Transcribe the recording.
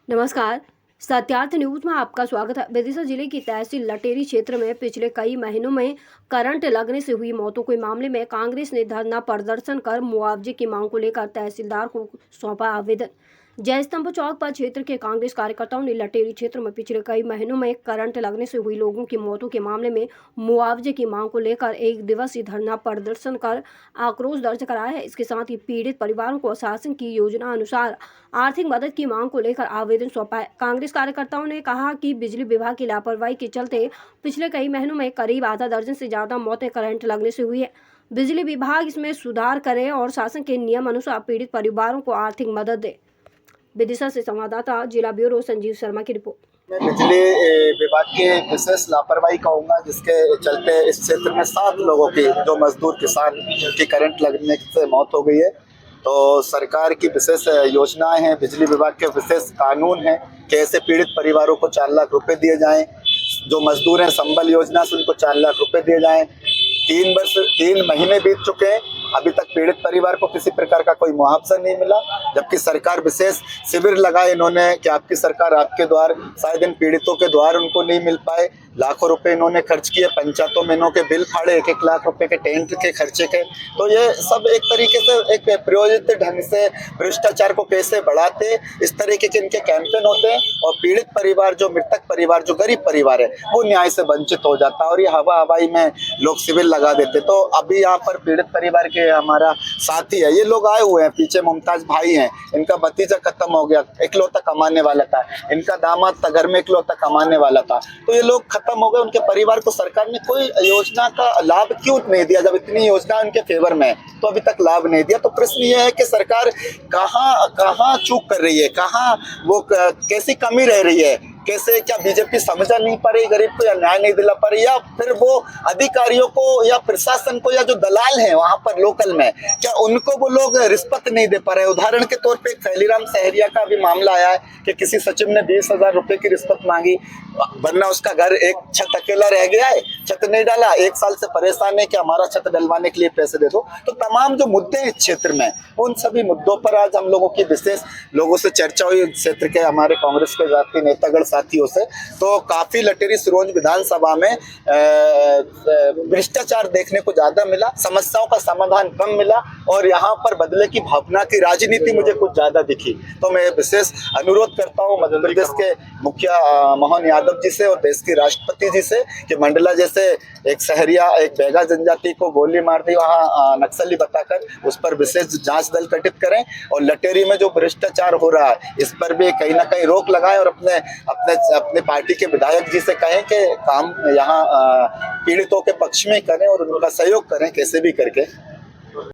नमस्कार। सत्यार्थ न्यूज में आपका स्वागत है। विदिशा जिले की तहसील लटेरी क्षेत्र में पिछले कई महीनों में करंट लगने से हुई मौतों के मामले में कांग्रेस ने धरना प्रदर्शन कर मुआवजे की मांग को लेकर तहसीलदार को सौंपा आवेदन। जयस्तंभ चौक पर क्षेत्र के कांग्रेस कार्यकर्ताओं ने लटेरी क्षेत्र में पिछले कई महीनों में करंट लगने से हुई लोगों की मौतों के मामले में मुआवजे की मांग को लेकर एक दिवसीय धरना प्रदर्शन कर आक्रोश दर्ज कराया है। इसके साथ ही पीड़ित परिवारों को शासन की योजना अनुसार आर्थिक मदद की मांग को लेकर आवेदन सौंपा है। कांग्रेस कार्यकर्ताओं ने कहा कि बिजली विभाग की लापरवाही के चलते पिछले कई महीनों में करीब आधा दर्जन से ज्यादा मौतें करंट लगने से हुई है। बिजली विभाग इसमें सुधार करे और शासन के नियम अनुसार पीड़ित परिवारों को आर्थिक मदद दे। विदिशा से संवाददाता जिला ब्यूरो संजीव शर्मा की रिपोर्ट। मैं बिजली विभाग की विशेष लापरवाही कहूँगा, जिसके चलते इस क्षेत्र में 7 लोगों की, जो मजदूर किसान की करंट लगने से मौत हो गई है। तो सरकार की विशेष योजनाएं हैं, बिजली विभाग के विशेष कानून हैं कि ऐसे पीड़ित परिवारों को 4 लाख रुपए दिए जाएं। जो मजदूर हैं संबल योजना से उनको 4 लाख रुपए दिए जाएं। 3 महीने बीत चुके हैं, अभी तक पीड़ित परिवार को किसी प्रकार का कोई मुआवजा नहीं मिला, जबकि सरकार विशेष शिविर लगाए इन्होंने कि आपकी सरकार आपके द्वार, शायद इन पीड़ितों के द्वार उनको नहीं मिल पाए। लाखों रुपए इन्होंने खर्च किए, पंचायतों में इन्हों के बिल फाड़े 1-1 लाख रुपए के टेंट के खर्चे के। तो ये सब एक तरीके से एक प्रयोजित ढंग से भ्रष्टाचार को कैसे बढ़ाते, इस तरीके के इनके कैंपेन होते हैं और पीड़ित परिवार, जो मृतक परिवार, जो गरीब परिवार है, वो न्याय से वंचित हो जाता है और ये हवा हवाई में लोग शिविर लगा देते। तो अभी यहाँ पर पीड़ित परिवार के हमारा साथी है, ये लोग आए हुए हैं, पीछे मुमताज भाई हैं, इनका भतीजा खत्म हो गया, इकलौता कमाने वाला था, इनका दामाद था, घर में इकलौता कमाने वाला था। तो ये लोग खत्म हो गए, उनके परिवार को सरकार ने कोई योजना का लाभ क्यों नहीं दिया? जब इतनी योजना उनके फेवर में है तो अभी तक लाभ नहीं दिया। तो प्रश्न ये है कि सरकार कहाँ चूक कर रही है, कहाँ वो कैसी कमी रह रही है, कैसे, क्या बीजेपी समझा नहीं पा रही गरीब को, या न्याय नहीं दिला पा रही, या फिर वो अधिकारियों को या प्रशासन को या जो दलाल हैं वहां पर लोकल में, क्या उनको वो लोग रिश्वत नहीं दे पा रहे? उदाहरण के तौर पे फैलीराम सहरिया का भी मामला आया है कि किसी सचिव ने 20,000 रुपए की रिश्वत मांगी, वरना उसका घर एक छत अकेला रह गया है, छत नहीं डाला, 1 साल से परेशान है कि हमारा छत डलवाने के लिए पैसे दे दो। तो तमाम जो मुद्दे इस क्षेत्र में, उन सभी मुद्दों पर आज हम लोगों की विशेष लोगों से चर्चा हुई, क्षेत्र के हमारे कांग्रेस के जातीय नेतागण साथियों से। तो काफी लटेरी सिरोंज विधानसभा में भ्रष्टाचार देखने को ज्यादा मिला, समस्याओं का समाधान कम मिला और यहाँ पर बदले की भावना की राजनीति मुझे कुछ ज्यादा दिखी। तो मैं विशेष अनुरोध करता हूँ मध्य प्रदेश के मुखिया मोहन यादव जी से और देश के राष्ट्रपति जी से कि मंडला जैसे एक सहरिया, एक बैगा जनजाति को गोली मार दी वहाँ नक्सली बताकर, उस पर विशेष जांच दल गठित करें और लटेरी में जो भ्रष्टाचार हो रहा है इस पर भी कहीं ना कहीं रोक लगाएं और अपने पार्टी के विधायक जी से कहें कि काम यहाँ पीड़ितों के पक्ष में करें और उनका सहयोग करें कैसे भी करके।